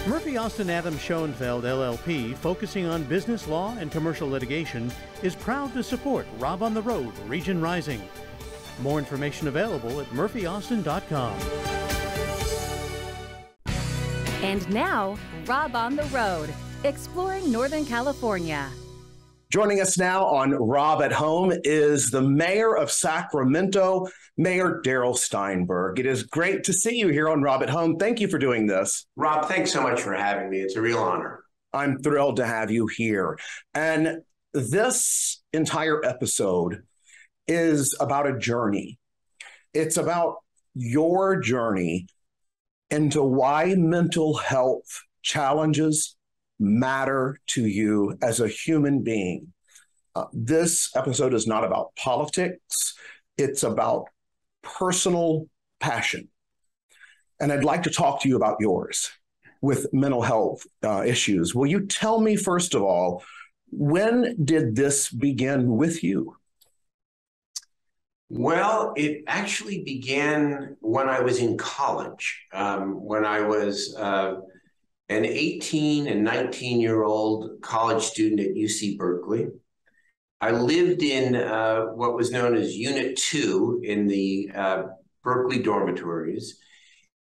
Murphy Austin Adams Schoenfeld LLP, focusing on business law and commercial litigation, is proud to support Rob on the Road, Region Rising. More information available at murphyaustin.com. And now, Rob on the Road, exploring Northern California. Joining us now on Rob at Home is the mayor of Sacramento, Mayor Darrell Steinberg. It is great to see you here on Rob at Home. Thank you for doing this. Rob, thanks so much for having me. It's a real honor. I'm thrilled to have you here. And this entire episode is about a journey. It's about your journey into why mental health challenges matter to you as a human being. This episode is not about politics. It's about personal passion. And I'd like to talk to you about yours with mental health issues. Will you tell me, first of all, when did this begin with you? Well, it actually began when I was in college, when I was an 18 and 19-year-old college student at UC Berkeley. I lived in what was known as Unit 2 in the Berkeley dormitories,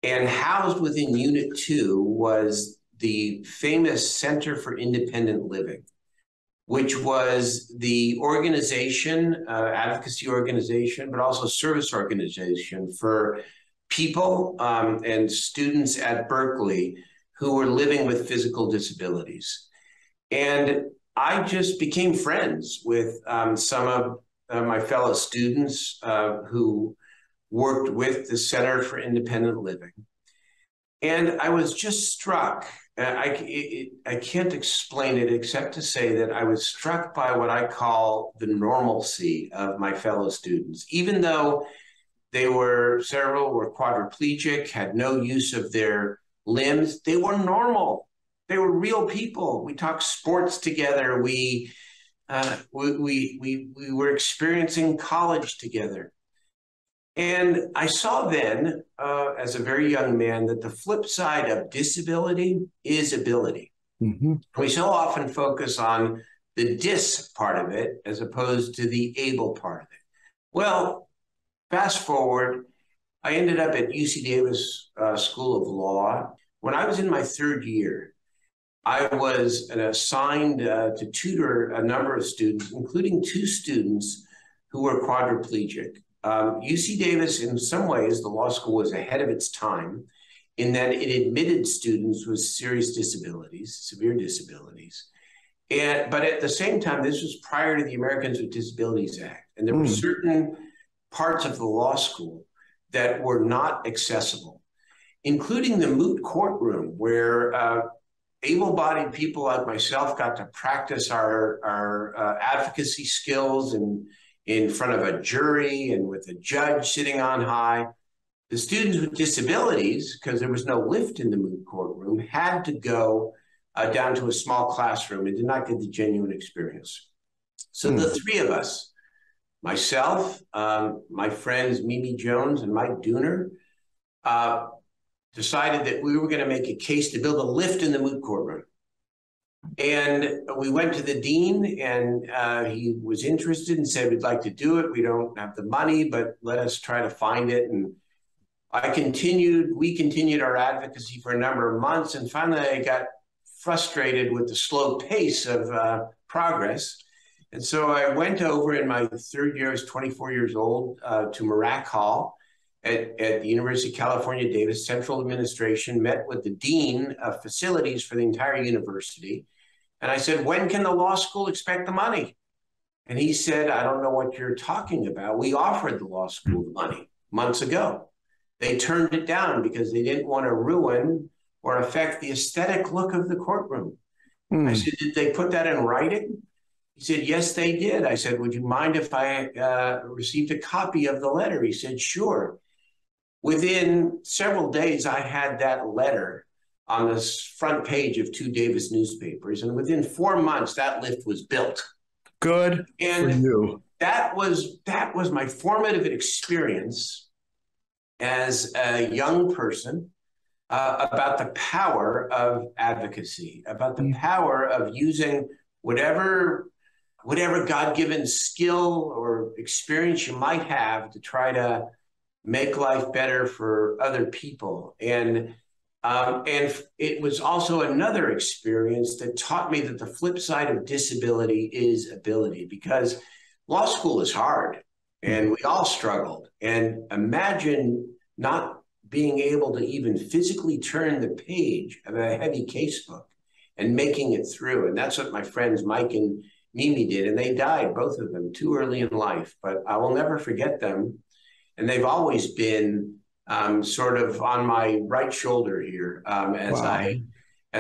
and housed within Unit 2 was the famous Center for Independent Living, which was the organization, advocacy organization, but also service organization for people and students at Berkeley who were living with physical disabilities. And I just became friends with some of my fellow students who worked with the Center for Independent Living. And I was just struck, I can't explain it except to say that I was struck by what I call the normalcy of my fellow students. Even though several were quadriplegic, had no use of their limbs, they were normal. They were real people. We talked sports together. We were experiencing college together. And I saw then, as a very young man, that the flip side of disability is ability. Mm-hmm. We so often focus on the dis part of it as opposed to the able part of it. Well, fast forward, I ended up at UC Davis School of Law. When I was in my third year, I was assigned to tutor a number of students, including 2 students who were quadriplegic. UC Davis, in some ways, the law school was ahead of its time in that it admitted students with serious disabilities, severe disabilities. But at the same time, this was prior to the Americans with Disabilities Act. And there were certain parts of the law school that were not accessible, including the moot courtroom, where able-bodied people like myself got to practice our advocacy skills in front of a jury and with a judge sitting on high. The students with disabilities, because there was no lift in the moot courtroom, had to go down to a small classroom and did not get the genuine experience. So the 3 of us, myself, my friends Mimi Jones and Mike Dooner, decided that we were going to make a case to build a lift in the moot courtroom. And we went to the dean, and he was interested and said, we'd like to do it. We don't have the money, but let us try to find it. And we continued our advocacy for a number of months. And finally, I got frustrated with the slow pace of progress. And so I went over in my third year, I was 24 years old, to Marac Hall at the University of California, Davis Central Administration, met with the dean of facilities for the entire university. And I said, when can the law school expect the money? And he said, I don't know what you're talking about. We offered the law school the money months ago. They turned it down because they didn't want to ruin or affect the aesthetic look of the courtroom. I said, did they put that in writing? He said, yes, they did. I said, would you mind if I received a copy of the letter? He said, sure. Within several days, I had that letter on the front page of 2 Davis newspapers. And within 4 months, that lift was built. Good for you. That was my formative experience as a young person about the power of advocacy, about the power of using whatever God-given skill or experience you might have to try to make life better for other people. And it was also another experience that taught me that the flip side of disability is ability, because law school is hard and we all struggled. And imagine not being able to even physically turn the page of a heavy casebook and making it through. And that's what my friends Mike and Mimi did. And they died, both of them, too early in life. But I will never forget them. And they've always been sort of on my right shoulder here as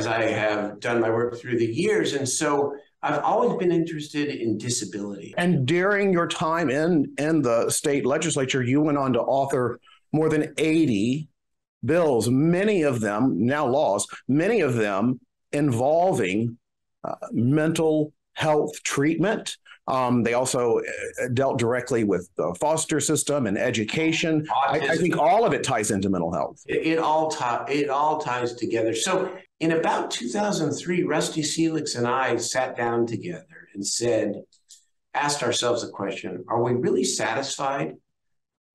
I have done my work through the years. And so I've always been interested in disability. And during your time in the state legislature, you went on to author more than 80 bills, many of them, now laws, many of them involving mental health treatment. They also dealt directly with the foster system and education. I think all of it ties into mental health. It all ties together. So in about 2003, Rusty Seelix and I sat down together and asked ourselves the question, are we really satisfied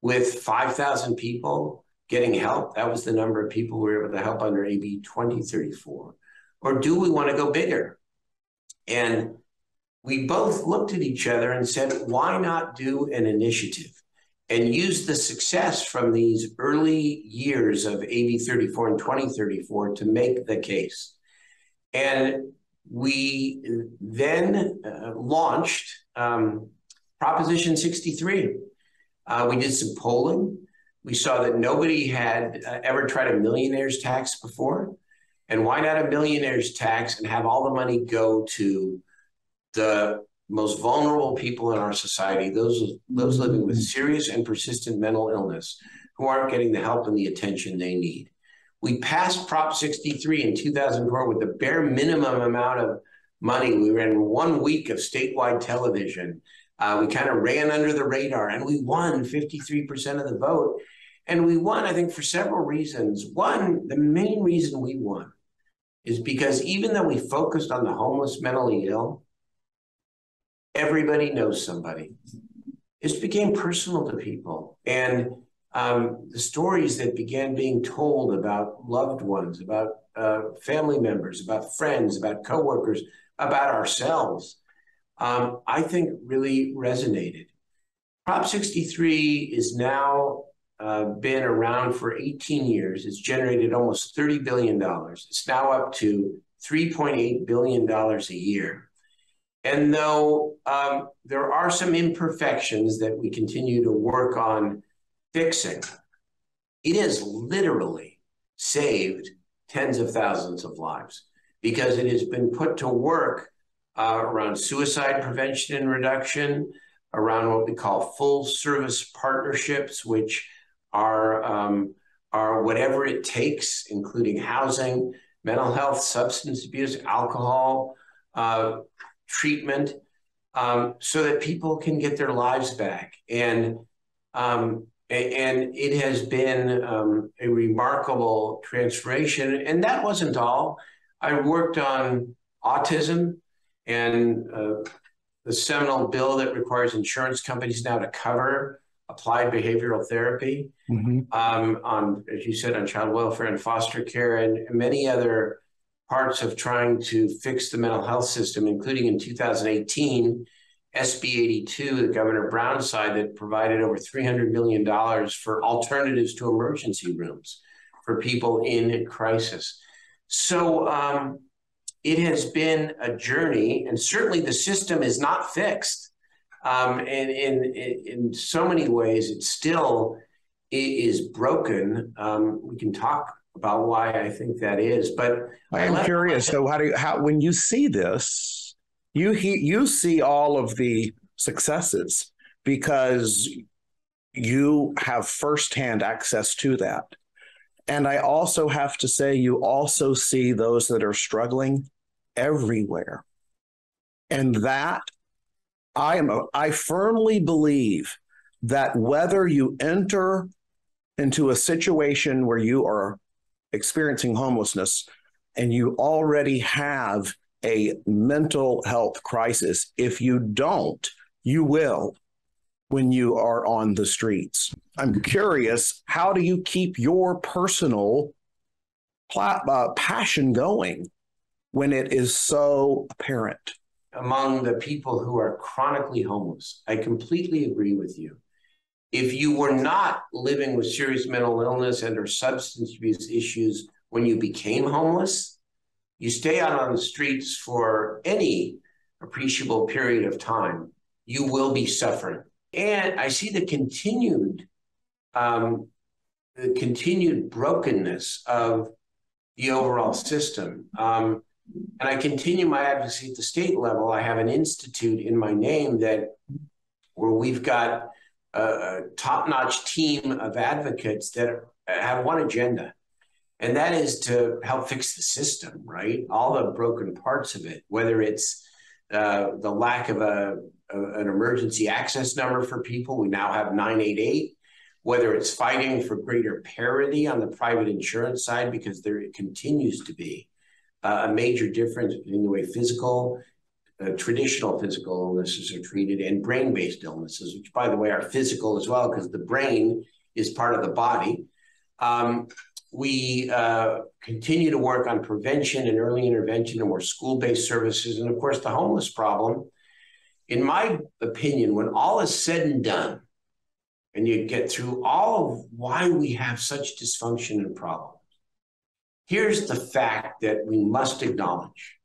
with 5,000 people getting help? That was the number of people we were able to help under AB 2034. Or do we want to go bigger? And we both looked at each other and said, why not do an initiative and use the success from these early years of AB 34 and 2034 to make the case? And we then launched Proposition 63. We did some polling. We saw that nobody had ever tried a millionaire's tax before. And why not a millionaire's tax and have all the money go to the most vulnerable people in our society, those living with serious and persistent mental illness who aren't getting the help and the attention they need. We passed Prop 63 in 2004 with the bare minimum amount of money. We ran 1 week of statewide television. We kind of ran under the radar, and we won 53% of the vote. And we won, I think, for several reasons. One, the main reason we won is because even though we focused on the homeless, mentally ill, everybody knows somebody. It became personal to people. And the stories that began being told about loved ones, about family members, about friends, about coworkers, about ourselves, I think really resonated. Prop 63 is now been around for 18 years. It's generated almost $30 billion. It's now up to $3.8 billion a year. And though there are some imperfections that we continue to work on fixing, it has literally saved tens of thousands of lives because it has been put to work around suicide prevention and reduction, around what we call full service partnerships, which are whatever it takes, including housing, mental health, substance abuse, alcohol, treatment, so that people can get their lives back. And it has been a remarkable transformation. And that wasn't all. I worked on autism and the seminal bill that requires insurance companies now to cover applied behavioral therapy, on, as you said, on child welfare and foster care, and many other parts of trying to fix the mental health system, including in 2018, SB 82, the Governor Brown side, that provided over $300 million for alternatives to emergency rooms for people in crisis. So it has been a journey, and certainly the system is not fixed. And in so many ways, it still is broken. We can talk about why I think that is, but I am curious. So, how when you see this, you see all of the successes because you have firsthand access to that, and I also have to say you also see those that are struggling everywhere, and that I firmly believe that whether you enter into a situation where you are experiencing homelessness and you already have a mental health crisis, if you don't, you will when you are on the streets. I'm curious, how do you keep your personal passion going when it is so apparent? Among the people who are chronically homeless, I completely agree with you. If you were not living with serious mental illness and or substance abuse issues when you became homeless, you stay out on the streets for any appreciable period of time, you will be suffering. And I see the continued brokenness of the overall system. And I continue my advocacy at the state level. I have an institute in my name where we've got a top-notch team of advocates that have one agenda, and that is to help fix the system, right? All the broken parts of it, whether it's the lack of an emergency access number for people. We now have 988, whether it's fighting for greater parity on the private insurance side, because there continues to be a major difference between the way traditional physical illnesses are treated and brain-based illnesses, which, by the way, are physical as well, because the brain is part of the body. We continue to work on prevention and early intervention and more school-based services. And of course, the homeless problem, in my opinion, when all is said and done, and you get through all of why we have such dysfunction and problems, here's the fact that we must acknowledge.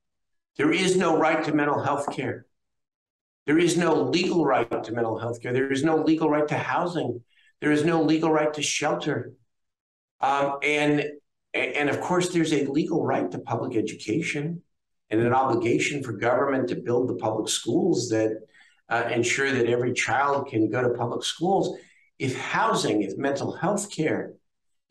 There is no right to mental health care. There is no legal right to mental health care. There is no legal right to housing. There is no legal right to shelter. And of course, there's a legal right to public education and an obligation for government to build the public schools that ensure that every child can go to public schools. If housing, if mental health care,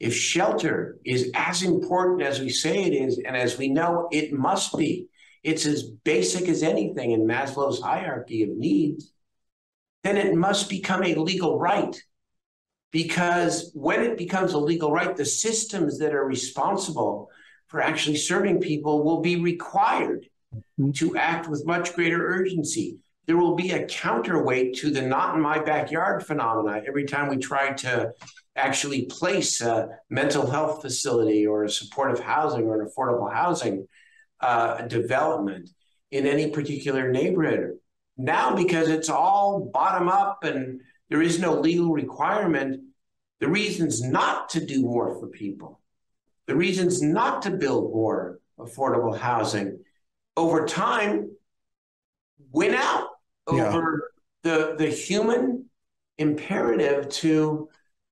if shelter is as important as we say it is, and as we know it must be, it's as basic as anything in Maslow's hierarchy of needs, then it must become a legal right. Because when it becomes a legal right, the systems that are responsible for actually serving people will be required to act with much greater urgency. There will be a counterweight to the not in my backyard phenomena every time we try to actually place a mental health facility or a supportive housing or an affordable housing development in any particular neighborhood. Now, because it's all bottom up and there is no legal requirement, the reasons not to do more for people, the reasons not to build more affordable housing over time win out over the human imperative to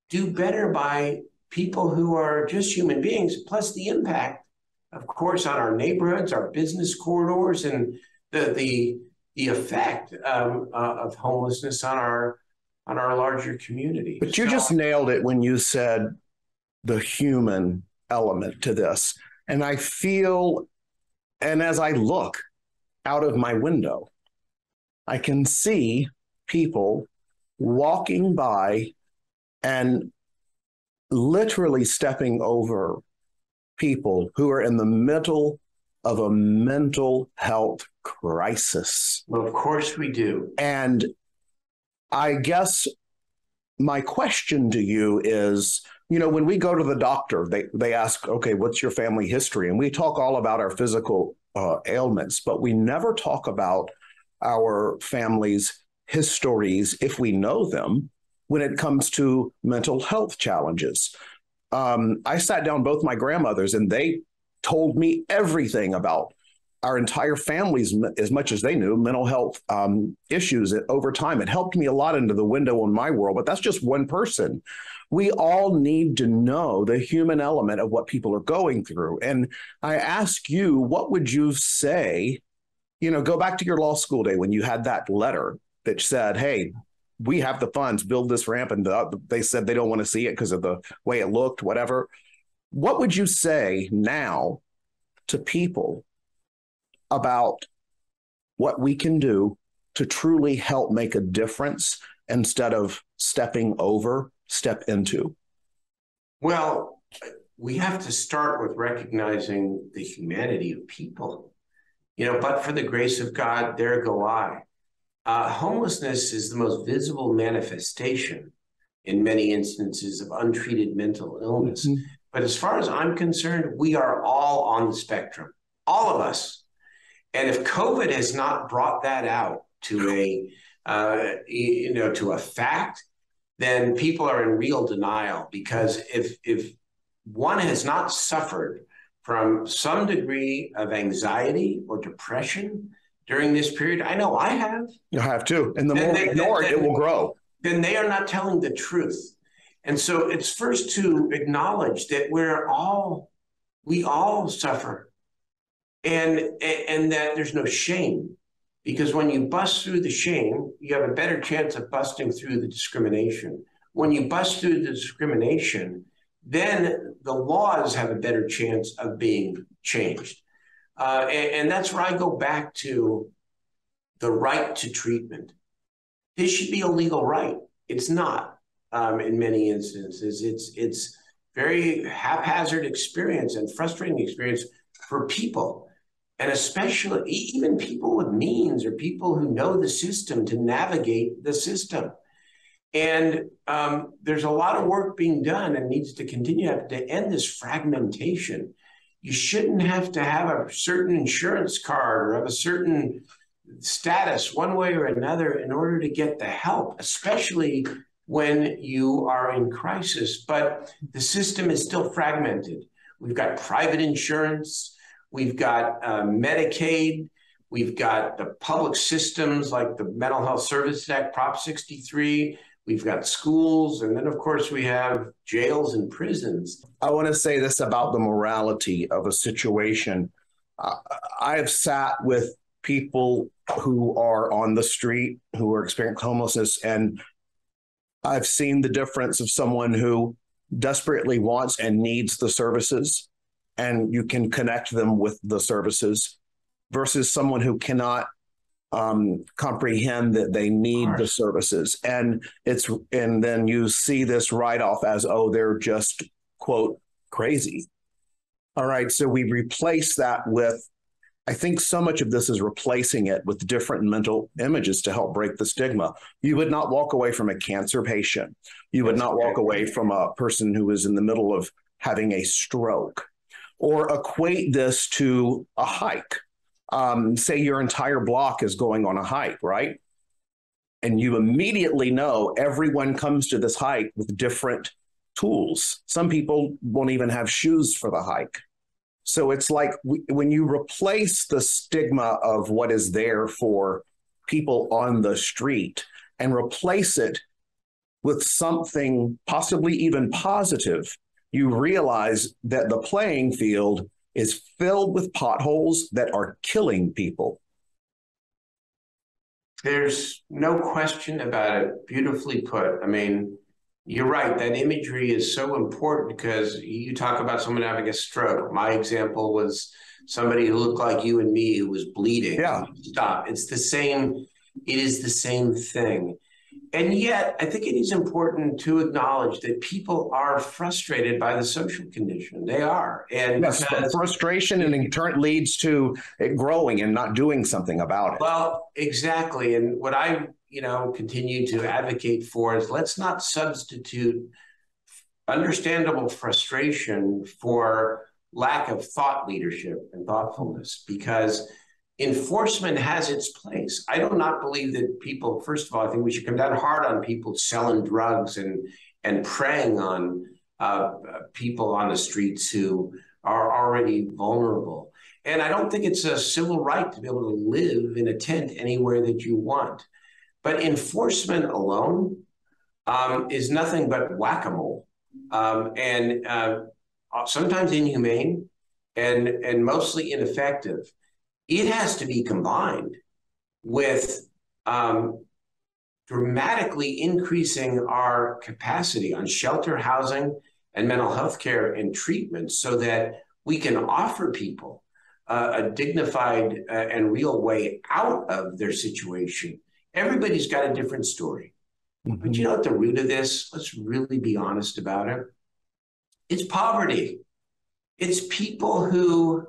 do better by people who are just human beings, plus the impact, of course, on our neighborhoods, our business corridors, and the effect of homelessness on our larger community. But you just nailed it when you said the human element to this. And I feel, and as I look out of my window, I can see people walking by and literally stepping over people who are in the middle of a mental health crisis. Well, of course we do. And I guess my question to you is, when we go to the doctor, they ask, okay, what's your family history? And we talk all about our physical ailments, but we never talk about our family's histories, if we know them, when it comes to mental health challenges. I sat down both my grandmothers and they told me everything about our entire families, as much as they knew, mental health issues over time. It helped me a lot into the window in my world, but that's just one person. We all need to know the human element of what people are going through. And I ask you, what would you say, go back to your law school day when you had that letter that said, hey, we have the funds, build this ramp, and they said they don't want to see it because of the way it looked, whatever. What would you say now to people about what we can do to truly help make a difference instead of stepping over, step into? Well, we have to start with recognizing the humanity of people. But for the grace of God, there go I. Homelessness is the most visible manifestation in many instances of untreated mental illness. Mm-hmm. But as far as I'm concerned, we are all on the spectrum, all of us. And if COVID has not brought that out to a fact, then people are in real denial, because if one has not suffered from some degree of anxiety or depression during this period, I know I have. You have to. And the more we ignore it, it will grow. Then they are not telling the truth. And so it's first to acknowledge that we all suffer, and that there's no shame. Because when you bust through the shame, you have a better chance of busting through the discrimination. When you bust through the discrimination, then the laws have a better chance of being changed. And that's where I go back to the right to treatment. This should be a legal right. It's not in many instances. It's very haphazard experience and frustrating experience for people. And especially even people with means or people who know the system to navigate the system. And there's a lot of work being done and needs to continue to end this fragmentation. You shouldn't have to have a certain insurance card or have a certain status one way or another in order to get the help, especially when you are in crisis. But the system is still fragmented. We've got private insurance. We've got Medicaid, we've got the public systems like the Mental Health Services Act, Prop 63, we've got schools, and then of course we have jails and prisons. I want to say this about the morality of a situation. I have sat with people who are on the street, who are experiencing homelessness, and I've seen the difference of someone who desperately wants and needs the services, and you can connect them with the services, versus someone who cannot comprehend that they need the services. And then you see this write-off as, oh, they're just, quote, crazy. All right, so we replace that with, I think so much of this is replacing it with different mental images to help break the stigma. You would not walk away from a cancer patient. You would not walk away from a person who is in the middle of having a stroke, or equate this to a hike. Say your entire block is going on a hike, right? And you immediately know everyone comes to this hike with different tools. Some people won't even have shoes for the hike. So it's like when you replace the stigma of what is there for people on the street and replace it with something possibly even positive, you realize that the playing field is filled with potholes that are killing people. There's no question about it. Beautifully put. I mean, you're right. That imagery is so important, because you talk about someone having a stroke. My example was somebody who looked like you and me who was bleeding. Yeah. Stop. It's the same. It is the same thing. And yet, I think it is important to acknowledge that people are frustrated by the social condition. They are. And yes, frustration in turn leads to it growing and not doing something about it. Well, exactly. And what I, continue to advocate for is, let's not substitute understandable frustration for lack of thought leadership and thoughtfulness, because enforcement has its place. I do not believe that people, first of all, I think we should come down hard on people selling drugs and preying on people on the streets who are already vulnerable. And I don't think it's a civil right to be able to live in a tent anywhere that you want. But enforcement alone is nothing but whack-a-mole, and sometimes inhumane and mostly ineffective. It has to be combined with dramatically increasing our capacity on shelter, housing, and mental health care and treatment, so that we can offer people a dignified and real way out of their situation. Everybody's got a different story. Mm-hmm. But at the root of this, let's really be honest about it. It's poverty. It's people who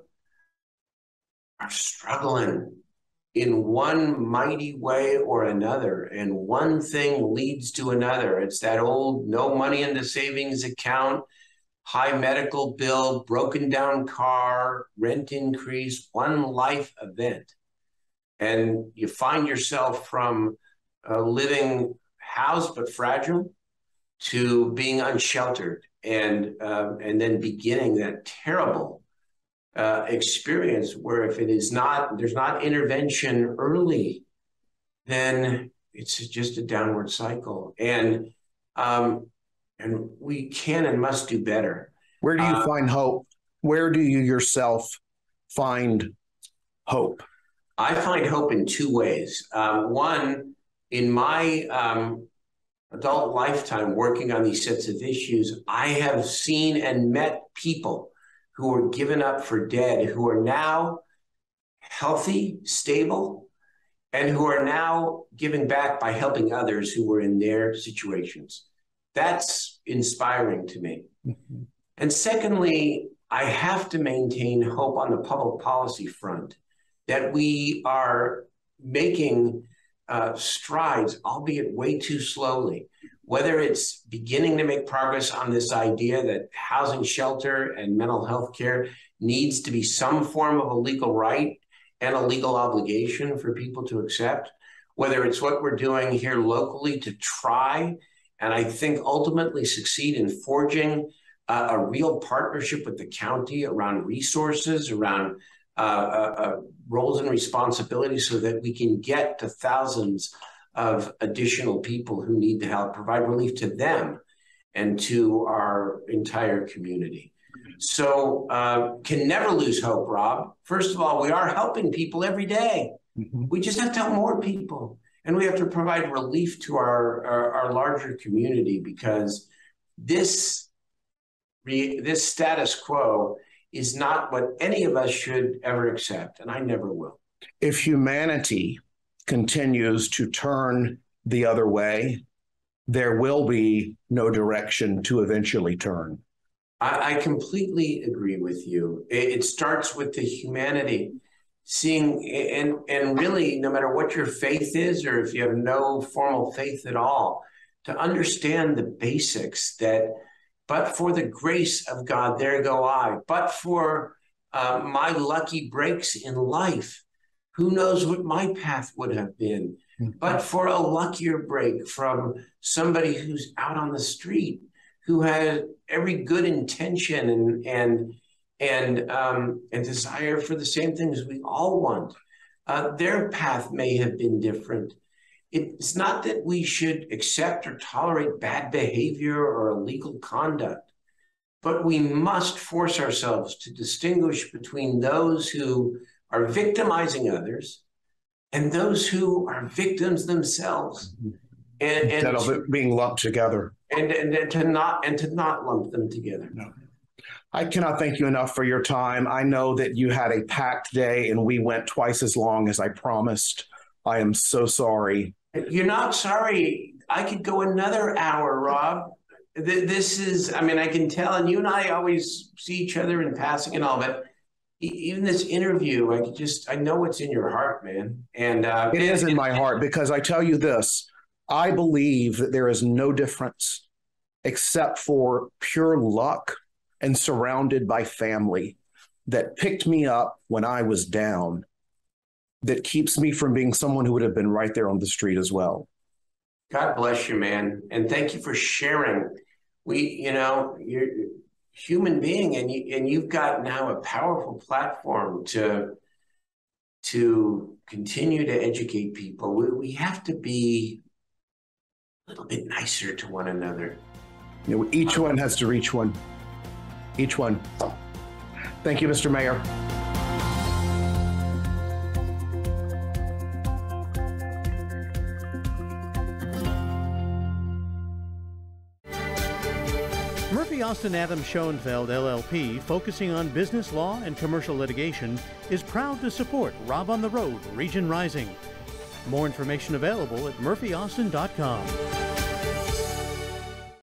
are struggling in one mighty way or another, and one thing leads to another. It's that old no money in the savings account, high medical bill, broken down car, rent increase, one life event. And you find yourself from living housed but fragile to being unsheltered, and then beginning that terrible experience where if there's not intervention early, then it's just a downward cycle. And we can and must do better. Where do you find hope? Where do you yourself find hope? I find hope in two ways. One, in my adult lifetime working on these sets of issues, I have seen and met people who were given up for dead, who are now healthy, stable, and who are now giving back by helping others who were in their situations. That's inspiring to me. Mm-hmm. And secondly, I have to maintain hope on the public policy front that we are making strides, albeit way too slowly. Whether it's beginning to make progress on this idea that housing, shelter, and mental health care needs to be some form of a legal right and a legal obligation for people to accept, whether it's what we're doing here locally to try, and I think ultimately succeed in forging a real partnership with the county around resources, around roles and responsibilities so that we can get to thousands of additional people who need the help, provide relief to them and to our entire community. So can never lose hope, Rob. First of all, we are helping people every day. Mm-hmm. We just have to help more people. And we have to provide relief to our larger community, because this status quo is not what any of us should ever accept, and I never will. If humanity continues to turn the other way, there will be no direction to eventually turn. I completely agree with you. It starts with the humanity, seeing, and really, no matter what your faith is, or if you have no formal faith at all, to understand the basics that, but for the grace of God, there go I. But for my lucky breaks in life, who knows what my path would have been. Mm-hmm. But for a luckier break from somebody who's out on the street, who had every good intention and desire for the same things we all want. Their path may have been different. It's not that we should accept or tolerate bad behavior or illegal conduct, but we must force ourselves to distinguish between those who are victimizing others and those who are victims themselves. Instead of it being lumped together. And to not lump them together. No. I cannot thank you enough for your time. I know that you had a packed day and we went twice as long as I promised. I am so sorry. You're not sorry. I could go another hour, Rob. This is, I mean, I can tell, and you and I always see each other in passing and all, but even this interview, I know what's in your heart, man. And it is in my heart, because I tell you this, I believe that there is no difference except for pure luck and surrounded by family that picked me up when I was down, that keeps me from being someone who would have been right there on the street as well. God bless you, man. And thank you for sharing. You're a human being, and you've got now a powerful platform to continue to educate people. We have to be a little bit nicer to one another. Each one has to reach one. Each one. Thank you, Mr. Mayor. Murphy Austin Adams Schoenfeld LLP, focusing on business law and commercial litigation, is proud to support Rob on the Road, Region Rising. More information available at murphyaustin.com.